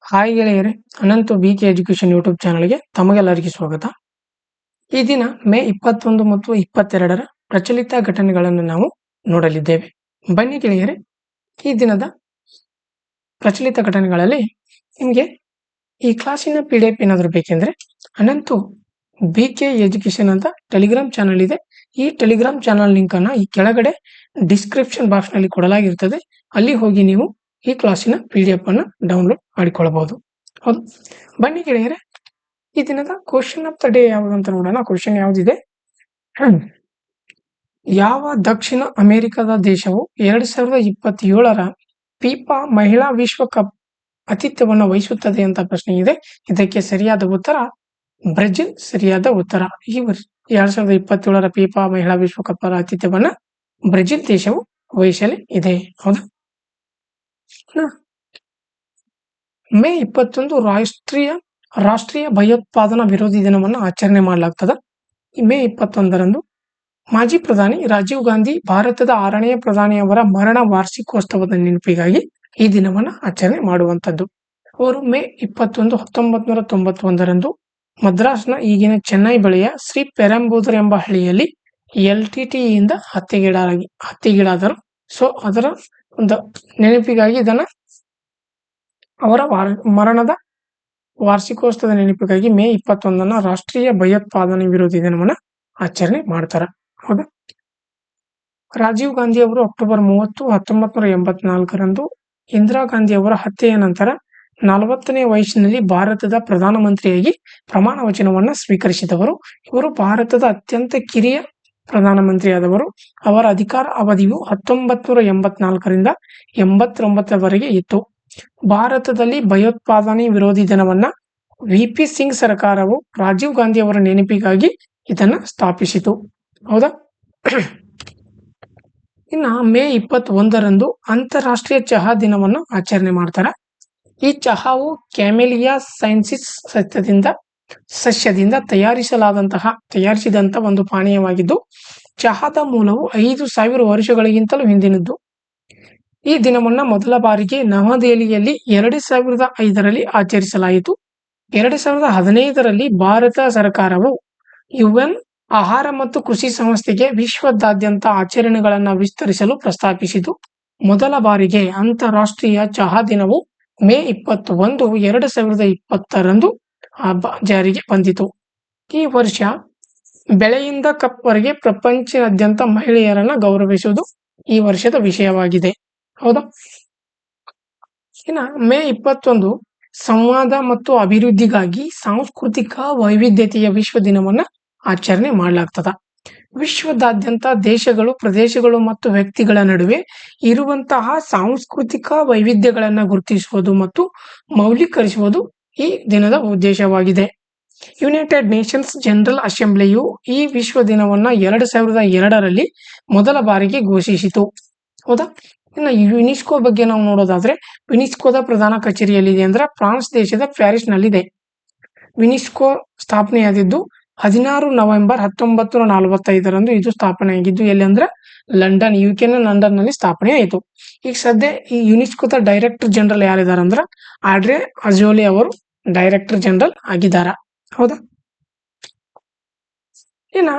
Hi ಗೆಳೆಯರೆ, Ananthu BK education YouTube ಚಾನಲ್ಗೆ ತಮಗೆಲ್ಲರಿಗೂ ಸ್ವಾಗತ. ಈ ದಿನ ಮೇ 21 ಮತ್ತು 22ರ ಪ್ರಚಲಿತ ಘಟನೆಗಳನ್ನು ನಾವು ನೋಡಲಿದ್ದೇವೆ. ಬನ್ನಿ ಗೆಳೆಯರೆ, ಈ ದಿನದ ಪ್ರಚಲಿತ ಘಟನೆಗಳಲ್ಲಿ ನಿಮಗೆ ಈ ಕ್ಲಾಸಿನ PDF ಏನಾದರೂ ಬೇಕೆಂದರೆ ಅನಂತು BK ಎಜುಕೇಶನ್ ಅಂತ ಟೆಲಿಗ್ರಾಮ್ ಚಾನಲ್ ಇದೆ. ಈ ಟೆಲಿಗ್ರಾಮ್ ಚಾನಲ್ ಲಿಂಕನ್ನು ಈ ಕೆಳಗಡೆ ಡಿಸ್ಕ್ರಿಪ್ಷನ್ ಬಾಕ್ಸ್ನಲ್ಲಿ ಕೊಡಲಾಗಿರುತ್ತದೆ. ಅಲ್ಲಿ ಹೋಗಿ ನೀವು ಈ ಕ್ಲಾಸಿನ PDF ಅನ್ನು ಡೌನ್ಲೋಡ್ ಮಾಡಿಕೊಳ್ಳಬಹುದು. ಹೌದು, ಬನ್ನಿ ಗೆಳೆಯರೆ, ಈ ದಿನದ ಕ್ವಶನ್ ಆಫ್ ದ ಡೇ ಯಾವುದು ಅಂತ ನೋಡೋಣ. ಕ್ವಶನ್ ಯಾವುದಿದೆ? ಯಾವ ದಕ್ಷಿಣ ಅಮೆರಿಕದ ದೇಶವು 2027ರ ಫಿಫಾ ಮಹಿಳಾ ವಿಶ್ವಕಪ್ ಆತಿಥ್ಯವನ್ನು ವಹಿಸುತ್ತದೆ ಅಂತ ಪ್ರಶ್ನೆ ಇದೆ. ಇದಕ್ಕೆ ಸರಿಯಾದ ಉತ್ತರ ಬ್ರೆಜಿಲ್ ಸರಿಯಾದ ಉತ್ತರ. ಈ ವರ್ಷ 2027ರ ಫಿಫಾ ಮಹಿಳಾ ವಿಶ್ವಕಪ್ ಆತಿಥ್ಯವನ್ನು ಬ್ರೆಜಿಲ್ ದೇಶವು ವಹಿಸಲಿ ಇದೆ. ಹೌದಾ? ಮೇ 21 ರಾಷ್ಟ್ರೀಯ ಭಯೋತ್ಪಾದನಾ ವಿರೋಧಿ ದಿನವನ್ನು ಆಚರಣೆ ಮಾಡಲಾಗ್ತದೆ. ಮೇ 21ರಂದು ಮಾಜಿ ಪ್ರಧಾನಿ ರಾಜೀವ್ ಗಾಂಧಿ ಭಾರತದ 6ನೇ ಪ್ರಧಾನಿಯವರ ಮರಣ ವಾರ್ಷಿಕೋತ್ಸವದ ನೆನಪಿಗಾಗಿ ಈ ದಿನವನ್ನು ಆಚರಣೆ ಮಾಡುವಂಥದ್ದು. ಅವರು ಮೇ 21, 1991ರಂದು ಮದ್ರಾಸ್ನ ಈಗಿನ ಚೆನ್ನೈ ಬಳಿಯ ಶ್ರೀ ಪೆರಂಬೂದರ್ ಎಂಬ ಹಳ್ಳಿಯಲ್ಲಿ LTTEಯಿಂದ ಹತ್ಯೆಗೀಡಾದರು. ಸೊ ಅದರ ಒಂದು ನೆನಪಿಗಾಗಿ ಅವರ ಮರಣದ ವಾರ್ಷಿಕೋತ್ಸವದ ನೆನಪಿಗಾಗಿ ಮೇ 21 ರಾಷ್ಟ್ರೀಯ ಭಯೋತ್ಪಾದನೆ ವಿರೋಧಿ ದಿನವನ್ನು ಆಚರಣೆ ಮಾಡ್ತಾರೆ. ಹೌದಾ? ರಾಜೀವ್ ಗಾಂಧಿ ಅವರು ಅಕ್ಟೋಬರ್ 30, 1984ರಂದು ಇಂದಿರಾ ಗಾಂಧಿ ಅವರ ಹತ್ಯೆಯ ನಂತರ 40ನೇ ವಯಸ್ಸಿನಲ್ಲಿ ಭಾರತದ ಪ್ರಧಾನಮಂತ್ರಿಯಾಗಿ ಪ್ರಮಾಣ ವಚನವನ್ನು ಸ್ವೀಕರಿಸಿದವರು. ಇವರು ಭಾರತದ ಅತ್ಯಂತ ಕಿರಿಯ ಪ್ರಧಾನಮಂತ್ರಿಯಾದವರು. ಅವರ ಅಧಿಕಾರ ಅವಧಿಯು 1984ರಿಂದ 89ರವರೆಗೆ ಇತ್ತು. ಭಾರತದಲ್ಲಿ ಭಯೋತ್ಪಾದನೆ ವಿರೋಧಿ ದಿನವನ್ನ VP ಸಿಂಗ್ ಸರ್ಕಾರವು ರಾಜೀವ್ ಗಾಂಧಿ ಅವರ ನೆನಪಿಗಾಗಿ ಇದನ್ನ ಸ್ಥಾಪಿಸಿತು. ಹೌದಾ? ಇನ್ನು ಮೇ 21ರಂದು ಅಂತಾರಾಷ್ಟ್ರೀಯ ಚಹಾ ದಿನವನ್ನು ಆಚರಣೆ ಮಾಡ್ತಾರೆ. ಈ ಚಹಾವು ಕ್ಯಾಮೆಲಿಯಾ ಸೈನ್ಸಿಸ್ ಸಸ್ಯದಿಂದ ತಯಾರಿಸಿದಂತ ಒಂದು ಪಾನೀಯವಾಗಿದ್ದು, ಚಹಾದ ಮೂಲವು 5000 ವರ್ಷಗಳಿಗಿಂತಲೂ ಹಿಂದಿನದ್ದು. ಈ ದಿನವನ್ನ ಮೊದಲ ಬಾರಿಗೆ ನವದೆಹಲಿಯಲ್ಲಿ 2005ರಲ್ಲಿ ಆಚರಿಸಲಾಯಿತು. 2015ರಲ್ಲಿ ಭಾರತ ಸರ್ಕಾರವು UN ಆಹಾರ ಮತ್ತು ಕೃಷಿ ಸಂಸ್ಥೆಗೆ ವಿಶ್ವದಾದ್ಯಂತ ಆಚರಣೆಗಳನ್ನು ವಿಸ್ತರಿಸಲು ಪ್ರಸ್ತಾಪಿಸಿತು. ಮೊದಲ ಬಾರಿಗೆ ಅಂತಾರಾಷ್ಟ್ರೀಯ ಚಹಾ ದಿನವು ಮೇ 21, 2020ರಂದು ಜಾರಿಗೆ ಬಂದಿತು. ಈ ವರ್ಷ ಬೆಳೆಯಿಂದ ಕಪ್ ವರೆಗೆ ಪ್ರಪಂಚದಾದ್ಯಂತ ಮಹಿಳೆಯರನ್ನ ಗೌರವಿಸುವುದು ಈ ವರ್ಷದ ವಿಷಯವಾಗಿದೆ. ಹೌದಾ? ಇನ್ನು ಮೇ 21 ಸಂವಾದ ಮತ್ತು ಅಭಿವೃದ್ಧಿಗಾಗಿ ಸಾಂಸ್ಕೃತಿಕ ವೈವಿಧ್ಯತೆಯ ವಿಶ್ವ ದಿನವನ್ನ ಆಚರಣೆ ಮಾಡಲಾಗ್ತದ. ವಿಶ್ವದಾದ್ಯಂತ ದೇಶಗಳು, ಪ್ರದೇಶಗಳು ಮತ್ತು ವ್ಯಕ್ತಿಗಳ ನಡುವೆ ಇರುವಂತಹ ಸಾಂಸ್ಕೃತಿಕ ವೈವಿಧ್ಯಗಳನ್ನು ಗುರುತಿಸುವುದು ಮತ್ತು ಮೌಲ್ಯೀಕರಿಸುವುದು ಈ ದಿನದ ಉದ್ದೇಶವಾಗಿದೆ. ಯುನೈಟೆಡ್ ನೇಷನ್ಸ್ ಜನರಲ್ ಅಸೆಂಬ್ಲಿಯು ಈ ವಿಶ್ವ ದಿನವನ್ನ 2002ರಲ್ಲಿ ಮೊದಲ ಬಾರಿಗೆ ಘೋಷಿಸಿತು. ಹೌದಾ? ಇನ್ನು ಯುನೆಸ್ಕೋ ಬಗ್ಗೆ ನಾವು ನೋಡೋದಾದ್ರೆ, ಯುನೆಸ್ಕೋದ ಪ್ರಧಾನ ಕಚೇರಿ ಎಲ್ಲಿದೆ ಅಂದ್ರೆ ಫ್ರಾನ್ಸ್ ದೇಶದ ಪ್ಯಾರಿಸ್ನಲ್ಲಿದೆ. ಯುನೆಸ್ಕೋ ಸ್ಥಾಪನೆಯಾಗಿದ್ದು 16 ನವೆಂಬರ್ 1945ರಂದು ಇದು ಸ್ಥಾಪನೆಯಾಗಿದ್ದು. ಎಲ್ಲಿ ಅಂದ್ರೆ ಲಂಡನ್, UK ಲಂಡನ್ನಲ್ಲಿ ಸ್ಥಾಪನೆ ಆಯಿತು. ಈಗ ಸದ್ಯ ಈ ಯುನೆಸ್ಕೋದ ಡೈರೆಕ್ಟರ್ ಜನರಲ್ ಯಾರಿದ್ದಾರೆ ಅಂದ್ರೆ ಆಡ್ರೆ ಅಜೋಲೆ ಅವರು ಡೈರೆಕ್ಟರ್ ಜನರಲ್ ಆಗಿದ್ದಾರೆ. ಹೌದಾ? ಇನ್ನ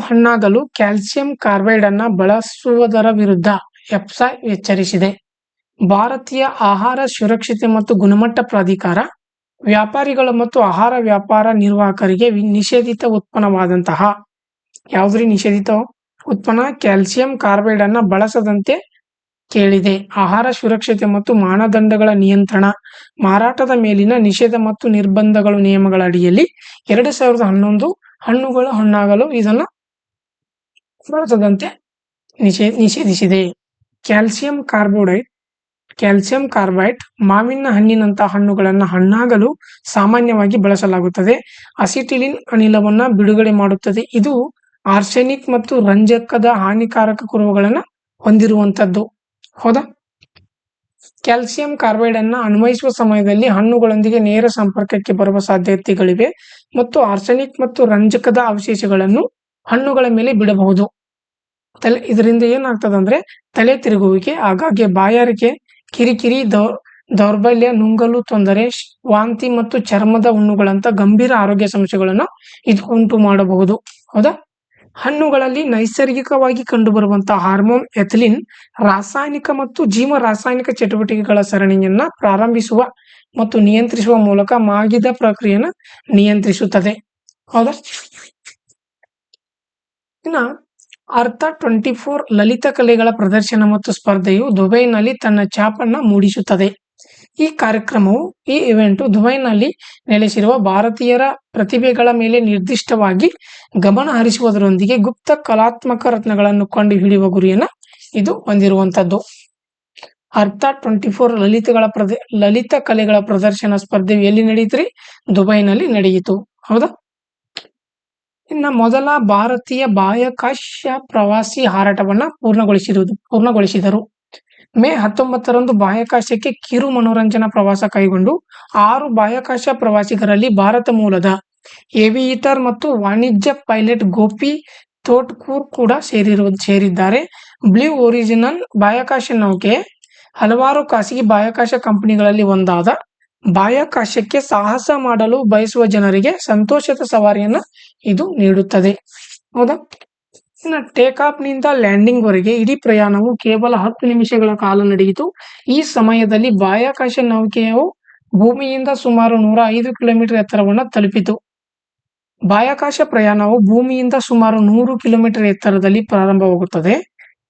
ಹಣ್ಣಾಗಲು ಕ್ಯಾಲ್ಸಿಯಂ ಕಾರ್ಬೈಡ್ ಅನ್ನ ಬಳಸುವುದರ ವಿರುದ್ಧ EFSA ಎಚ್ಚರಿಸಿದೆ. ಭಾರತೀಯ ಆಹಾರ ಸುರಕ್ಷತೆ ಮತ್ತು ಗುಣಮಟ್ಟ ಪ್ರಾಧಿಕಾರ ವ್ಯಾಪಾರಿಗಳು ಮತ್ತು ಆಹಾರ ವ್ಯಾಪಾರ ನಿರ್ವಾಹಕರಿಗೆ ನಿಷೇಧಿತ ಉತ್ಪನ್ನವಾದಂತಹ ಯಾವುದೇ ನಿಷೇಧಿತ ಉತ್ಪನ್ನ ಕ್ಯಾಲ್ಸಿಯಂ ಕಾರ್ಬೈಡ್ ಅನ್ನ ಬಳಸದಂತೆ ಕೇಳಿದೆ. ಆಹಾರ ಸುರಕ್ಷತೆ ಮತ್ತು ಮಾನದಂಡಗಳ ನಿಯಂತ್ರಣ, ಮಾರಾಟದ ಮೇಲಿನ ನಿಷೇಧ ಮತ್ತು ನಿರ್ಬಂಧಗಳು ನಿಯಮಗಳ ಅಡಿಯಲ್ಲಿ 2011 ಹಣ್ಣಾಗಲು ಇದನ್ನು ಬಳಸದಂತೆ ನಿಷೇಧಿಸಿದೆ. ಕ್ಯಾಲ್ಸಿಯಂ ಕಾರ್ಬೈಡ್ ಮಾವಿನ ಹಣ್ಣಿನಂತಹ ಹಣ್ಣುಗಳನ್ನು ಹಣ್ಣಾಗಲು ಸಾಮಾನ್ಯವಾಗಿ ಬಳಸಲಾಗುತ್ತದೆ. ಅಸಿಟಿಲಿನ್ ಅನಿಲವನ್ನು ಬಿಡುಗಡೆ ಮಾಡುತ್ತದೆ. ಇದು ಆರ್ಸೆನಿಕ್ ಮತ್ತು ರಂಜಕದ ಹಾನಿಕಾರಕ ಕುರುಹುಗಳನ್ನು ಹೊಂದಿರುವಂತದ್ದು. ಹೌದಾ? ಕ್ಯಾಲ್ಸಿಯಂ ಕಾರ್ಬೈಡ್ ಅನ್ನು ಅನ್ವಯಿಸುವ ಸಮಯದಲ್ಲಿ ಹಣ್ಣುಗಳೊಂದಿಗೆ ನೇರ ಸಂಪರ್ಕಕ್ಕೆ ಬರುವ ಸಾಧ್ಯತೆಗಳಿವೆ ಮತ್ತು ಆರ್ಸೆನಿಕ್ ಮತ್ತು ರಂಜಕದ ಅವಶೇಷಗಳನ್ನು ಹಣ್ಣುಗಳ ಮೇಲೆ ಬಿಡಬಹುದು. ಇದರಿಂದ ಏನಾಗ್ತದೆ ಅಂದ್ರೆ ತಲೆ ತಿರುಗುವಿಕೆ, ಆಗಾಗ್ಗೆ ಬಾಯಾರಿಕೆ, ಕಿರಿಕಿರಿ, ದೌರ್ಬಲ್ಯ, ನುಂಗಲು ತೊಂದರೆ, ವಾಂತಿ ಮತ್ತು ಚರ್ಮದ ಹುಣ್ಣುಗಳಂತ ಗಂಭೀರ ಆರೋಗ್ಯ ಸಮಸ್ಯೆಗಳನ್ನು ಇದು ಉಂಟು ಮಾಡಬಹುದು. ಹೌದಾ? ಹಣ್ಣುಗಳಲ್ಲಿ ನೈಸರ್ಗಿಕವಾಗಿ ಕಂಡುಬರುವಂತಹ ಹಾರ್ಮೋನ್ ಎಥಿಲಿನ್ ರಾಸಾಯನಿಕ ಮತ್ತು ಜೀವ ರಾಸಾಯನಿಕ ಚಟುವಟಿಕೆಗಳ ಸರಣಿಯನ್ನ ಪ್ರಾರಂಭಿಸುವ ಮತ್ತು ನಿಯಂತ್ರಿಸುವ ಮೂಲಕ ಮಾಗಿದ ಪ್ರಕ್ರಿಯೆಯನ್ನು ನಿಯಂತ್ರಿಸುತ್ತದೆ. ಹೌದಾ? ಇನ್ನ ಅರ್ಥ 24 ಲಲಿತ ಕಲೆಗಳ ಪ್ರದರ್ಶನ ಮತ್ತು ಸ್ಪರ್ಧೆಯು ದುಬೈನಲ್ಲಿ ತನ್ನ ಛಾಪನ್ನ ಮೂಡಿಸುತ್ತದೆ. ಈ ಕಾರ್ಯಕ್ರಮವು ಈ ಇವೆಂಟು ದುಬೈನಲ್ಲಿ ನೆಲೆಸಿರುವ ಭಾರತೀಯರ ಪ್ರತಿಭೆಗಳ ಮೇಲೆ ನಿರ್ದಿಷ್ಟವಾಗಿ ಗಮನ ಹರಿಸುವುದರೊಂದಿಗೆ ಗುಪ್ತ ಕಲಾತ್ಮಕ ರತ್ನಗಳನ್ನು ಕಂಡು ಹಿಡಿಯುವ ಗುರಿಯನ್ನ ಇದು ಹೊಂದಿರುವಂತದ್ದು. ಅರ್ಥ 24 ಲಲಿತ ಕಲೆಗಳ ಪ್ರದರ್ಶನ ಸ್ಪರ್ಧೆಯು ಎಲ್ಲಿ ನಡೆಯಿತ್ರಿ? ದುಬೈನಲ್ಲಿ ನಡೆಯಿತು. ಹೌದಾ? ಇನ್ನ ಮೊದಲ ಭಾರತೀಯ ಬಾಹ್ಯಾಕಾಶ ಪ್ರವಾಸಿ ಹಾರಾಟವನ್ನ ಪೂರ್ಣಗೊಳಿಸಿದರು. ಮೇ 19ರಂದು ಬಾಹ್ಯಾಕಾಶಕ್ಕೆ ಕಿರು ಮನೋರಂಜನಾ ಪ್ರವಾಸ ಕೈಗೊಂಡು 6 ಬಾಹ್ಯಾಕಾಶ ಪ್ರವಾಸಿಗರಲ್ಲಿ ಭಾರತ ಮೂಲದ ಏವಿಯೇಟರ್ ಮತ್ತು ವಾಣಿಜ್ಯ ಪೈಲಟ್ ಗೋಪಿ ತೋಟ್ಕೂರ್ ಕೂಡ ಸೇರಿದ್ದಾರೆ. ಬ್ಲೂ ಒರಿಜಿನಲ್ ಬಾಹ್ಯಾಕಾಶ ನೌಕೆ ಹಲವಾರು ಖಾಸಗಿ ಬಾಹ್ಯಾಕಾಶ ಕಂಪನಿಗಳಲ್ಲಿ ಒಂದಾದ ಬಾಹ್ಯಾಕಾಶಕ್ಕೆ ಸಾಹಸ ಮಾಡಲು ಬಯಸುವ ಜನರಿಗೆ ಸಂತೋಷದ ಸವಾರಿಯನ್ನ ಇದು ನೀಡುತ್ತದೆ. ಹೌದಾ? ಇನ್ನು ಟೇಕ್ ಆಫ್ ನಿಂದ ಲ್ಯಾಂಡಿಂಗ್ ವರೆಗೆ ಇಡೀ ಪ್ರಯಾಣವು ಕೇವಲ 10 ನಿಮಿಷಗಳ ಕಾಲ ನಡೆಯಿತು. ಈ ಸಮಯದಲ್ಲಿ ಬಾಹ್ಯಾಕಾಶ ನೌಕೆಯು ಭೂಮಿಯಿಂದ ಸುಮಾರು 105 ಕಿಲೋಮೀಟರ್ ಎತ್ತರವನ್ನು ತಲುಪಿತು. ಬಾಹ್ಯಾಕಾಶ ಪ್ರಯಾಣವು ಭೂಮಿಯಿಂದ ಸುಮಾರು 100 ಕಿಲೋಮೀಟರ್ ಎತ್ತರದಲ್ಲಿ ಪ್ರಾರಂಭವಾಗುತ್ತದೆ.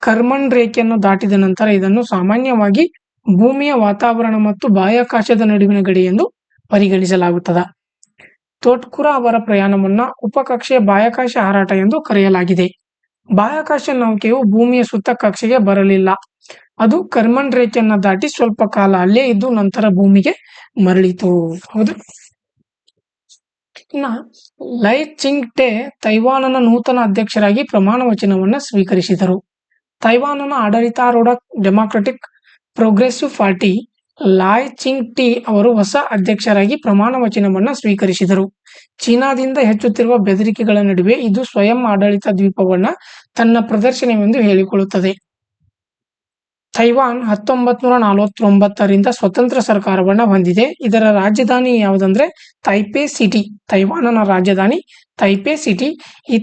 ಕರ್ಮನ್ ರೇಖೆಯನ್ನು ದಾಟಿದ ನಂತರ ಇದನ್ನು ಸಾಮಾನ್ಯವಾಗಿ ಭೂಮಿಯ ವಾತಾವರಣ ಮತ್ತು ಬಾಹ್ಯಾಕಾಶದ ನಡುವಿನ ಗಡಿ ಎಂದು ಪರಿಗಣಿಸಲಾಗುತ್ತದೆ. ತೋಟ್ಕುರ ಅವರ ಪ್ರಯಾಣವನ್ನ ಉಪಕಕ್ಷೆಯ ಬಾಹ್ಯಾಕಾಶ ಹಾರಾಟ ಎಂದು ಕರೆಯಲಾಗಿದೆ. ಬಾಹ್ಯಾಕಾಶ ನೌಕೆಯು ಭೂಮಿಯ ಸುತ್ತ ಕಕ್ಷೆಗೆ ಬರಲಿಲ್ಲ. ಅದು ಕರ್ಮನ್ ರೇಖೆಯನ್ನ ದಾಟಿ ಸ್ವಲ್ಪ ಕಾಲ ಅಲ್ಲೇ ಇದ್ದು ನಂತರ ಭೂಮಿಗೆ ಮರಳಿತು. ಹೌದು. ಇನ್ನ ಲೈ ಚಿಂಗ್ ಟೆ ತೈವಾನನ ನೂತನ ಅಧ್ಯಕ್ಷರಾಗಿ ಪ್ರಮಾಣ ವಚನವನ್ನ ಸ್ವೀಕರಿಸಿದರು. ತೈವಾನನ ಆಡಳಿತಾರೂಢ democratic progressive party Lai Ching te ಅವರು ಹೊಸ ಅಧ್ಯಕ್ಷರಾಗಿ ಪ್ರಮಾಣ ವಚನವನ್ನ ಸ್ವೀಕರಿಸಿದರು. ಚೀನಾದಿಂದ ಹೆಚ್ಚುತ್ತಿರುವ ಬೆದರಿಕೆಗಳ ನಡುವೆ ಇದು ಸ್ವಯಂ ಆಡಳಿತ ದ್ವೀಪವನ್ನ ತನ್ನ ಪ್ರದರ್ಶನವೆಂದು ಹೇಳಿಕೊಳ್ಳುತ್ತದೆ. ತೈವಾನ್ 1949ರಿಂದ ಸ್ವತಂತ್ರ ಸರ್ಕಾರವನ್ನ ಹೊಂದಿದೆ. ಇದರ ರಾಜಧಾನಿ ಯಾವುದಂದ್ರೆ ತೈಪೆ ಸಿಟಿ. ತೈವಾನನ ರಾಜಧಾನಿ ತೈಪೆ ಸಿಟಿ. ಈ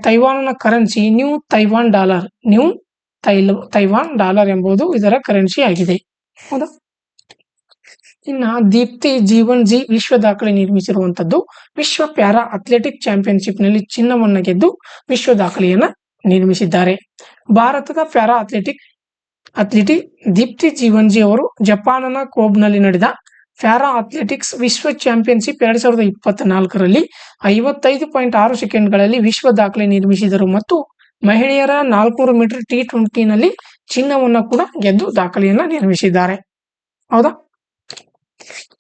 ತೈವಾನನ currency new Taiwan dollar. Taiwan dollar ಎಂಬುದು ಇದರ ಕರೆನ್ಸಿ ಆಗಿದೆ. ಹೌದಾ? ಇನ್ನ ದೀಪ್ತಿ ಜೀವನ್ ಜಿ ವಿಶ್ವ ದಾಖಲೆ ನಿರ್ಮಿಸಿರುವಂತದ್ದು. ವಿಶ್ವ ಪ್ಯಾರಾ ಅಥ್ಲೆಟಿಕ್ ಚಾಂಪಿಯನ್ಶಿಪ್ ನಲ್ಲಿ ಚಿನ್ನವನ್ನ ಗೆದ್ದು ವಿಶ್ವ ದಾಖಲೆಯನ್ನ ನಿರ್ಮಿಸಿದ್ದಾರೆ. ಭಾರತದ ಪ್ಯಾರಾ ಅಥ್ಲಿಟಿ ದೀಪ್ತಿ ಜೀವನ್ಜಿ ಅವರು ಜಪಾನ್ನ ಕೋಬ್ನಲ್ಲಿ ನಡೆದ ಪ್ಯಾರಾ ಅಥ್ಲೆಟಿಕ್ಸ್ ವಿಶ್ವ ಚಾಂಪಿಯನ್ಶಿಪ್ 2024ರಲ್ಲಿ 55.6 ಸೆಕೆಂಡ್ಗಳಲ್ಲಿ ವಿಶ್ವ ದಾಖಲೆ ನಿರ್ಮಿಸಿದರು ಮತ್ತು ಮಹಿಳೆಯರ 400 ಮೀಟರ್ T20 ನಲ್ಲಿ ಚಿನ್ನವನ್ನ ಕೂಡ ಗೆದ್ದು ದಾಖಲೆಯನ್ನ ನಿರ್ಮಿಸಿದ್ದಾರೆ. ಹೌದಾ?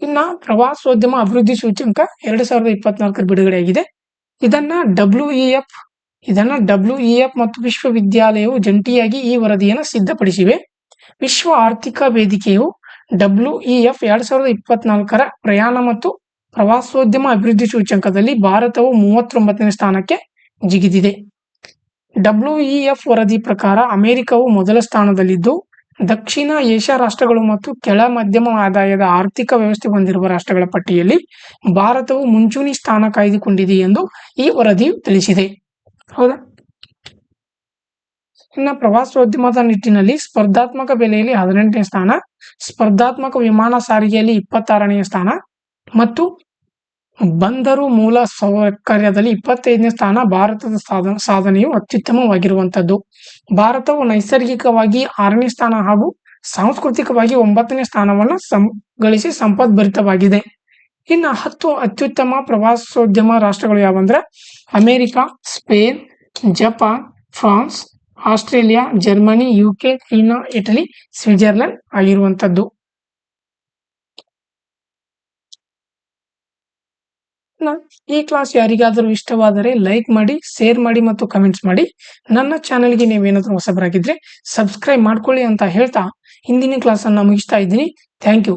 ಇನ್ನ ಪ್ರವಾಸೋದ್ಯಮ ಅಭಿವೃದ್ಧಿ ಸೂಚ್ಯಂಕ 2024 ಬಿಡುಗಡೆಯಾಗಿದೆ. ಇದನ್ನ ಡಬ್ಲ್ಯೂಇಎಫ್ ಮತ್ತು ವಿಶ್ವವಿದ್ಯಾಲಯವು ಜಂಟಿಯಾಗಿ ಈ ವರದಿಯನ್ನು ಸಿದ್ಧಪಡಿಸಿವೆ. ವಿಶ್ವ ಆರ್ಥಿಕ ವೇದಿಕೆಯು ಡಬ್ಲ್ಯೂಇಎಫ್ 2024ರ ಪ್ರಯಾಣ ಮತ್ತು ಪ್ರವಾಸೋದ್ಯಮ ಅಭಿವೃದ್ಧಿ ಸೂಚ್ಯಂಕದಲ್ಲಿ ಭಾರತವು 39ನೇ ಸ್ಥಾನಕ್ಕೆ ಜಿಗಿದಿದೆ. ಡಬ್ಲ್ಯೂಇಎಫ್ ವರದಿ ಪ್ರಕಾರ ಅಮೆರಿಕವು ಮೊದಲ ಸ್ಥಾನದಲ್ಲಿದ್ದು, ದಕ್ಷಿಣ ಏಷ್ಯಾ ರಾಷ್ಟ್ರಗಳು ಮತ್ತು ಕೆಳ ಮಧ್ಯಮ ಆದಾಯದ ಆರ್ಥಿಕ ವ್ಯವಸ್ಥೆ ಹೊಂದಿರುವ ರಾಷ್ಟ್ರಗಳ ಪಟ್ಟಿಯಲ್ಲಿ ಭಾರತವು ಮುಂಚೂಣಿ ಸ್ಥಾನ ಕಾಯ್ದುಕೊಂಡಿದೆ ಎಂದು ಈ ವರದಿಯು ತಿಳಿಸಿದೆ. ಹೌದಾ? ಇನ್ನು ಪ್ರವಾಸೋದ್ಯಮದ ನಿಟ್ಟಿನಲ್ಲಿ ಸ್ಪರ್ಧಾತ್ಮಕ ಬೆಲೆಯಲ್ಲಿ 18ನೇ ಸ್ಥಾನ, ಸ್ಪರ್ಧಾತ್ಮಕ ವಿಮಾನ ಸಾರಿಗೆಯಲ್ಲಿ 26ನೇ ಸ್ಥಾನ ಮತ್ತು ಬಂದರು ಮೂಲ ಸೌಕರ್ಯದಲ್ಲಿ 25ನೇ ಸ್ಥಾನ. ಭಾರತದ ಸಾಧನೆಯು ಅತ್ಯುತ್ತಮವಾಗಿರುವಂತದ್ದು. ಭಾರತವು ನೈಸರ್ಗಿಕವಾಗಿ 6ನೇ ಸ್ಥಾನ ಹಾಗೂ ಸಾಂಸ್ಕೃತಿಕವಾಗಿ 9ನೇ ಸ್ಥಾನವನ್ನು ಗಳಿಸಿ ಸಂಪದ್ಭರಿತವಾಗಿದೆ. ಇನ್ನು 10 ಅತ್ಯುತ್ತಮ ಪ್ರವಾಸೋದ್ಯಮ ರಾಷ್ಟ್ರಗಳು ಯಾವಂದ್ರೆ America, Spain, Japan, France, Australia, Germany, UK, China, Italy, Switzerland ಆಗಿರುವಂತದ್ದು. ಈ ಕ್ಲಾಸ್ ಯಾರಿಗಾದರೂ ಇಷ್ಟವಾದರೆ ಲೈಕ್ ಮಾಡಿ, ಶೇರ್ ಮಾಡಿ ಮತ್ತು ಕಮೆಂಟ್ಸ್ ಮಾಡಿ. ನನ್ನ ಚಾನೆಲ್ಗೆ ನೀವೇನಾದರೂ ಹೊಸಬರಾಗಿದ್ರೆ ಸಬ್ಸ್ಕ್ರೈಬ್ ಮಾಡ್ಕೊಳ್ಳಿ ಅಂತ ಹೇಳ್ತಾ ಇಂದಿನ ಕ್ಲಾಸ್ ಅನ್ನ ಮುಗಿಸ್ತಾ ಇದ್ದೀನಿ. Thank you.